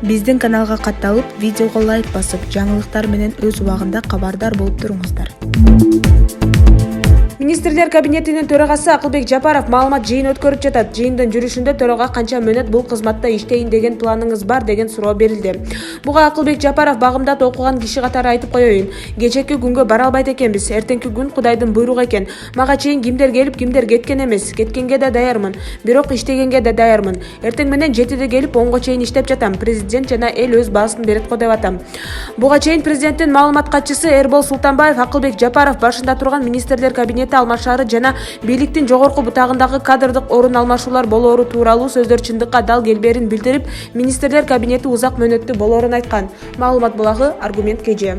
Биздин каналга катталып, видеого лайк басып, жаңылыктар менен өз убагында кабардар болуп туруңуздар. Министрлер кабинетинин төрагасы Акылбек Жапаров маалымат жыйын өткөрүп жатат. Жыйындын жүрүшүндө төрага канча мөөнөт бул кызматта иштейин деген планыңыз бар деген суроо берилди. Буга Акылбек Жапаров багымдат окуган киши катары айтып коеюн. Кечээки күнгө бара албайт экенбиз. Эртеңки күн Кудайдын буйругу экен. Мага чейин кимдер келип, кимдер кеткен эмес. Кеткенге да даярмын. Бирок иштегенге да даярмын. Эртең менен 7-де келип 10го чейин иштеп жатам. Президент жана эл өз баасын берет го деп атам. Буга чейин президенттин маалымат катчысы Эрбол Султанбаев Акылбек Жапаров башында турган министрлер кабинети алмашаары жана бийликтин жогорку бутагындагы кадрдык орун алмашуулар болоору тууралуу сөздөр чындыкка дал келбээрин билдирип, министрлер кабинети узак мөөнөттүү болоорун айткан. Маалымат булагы Аргумент КЖ.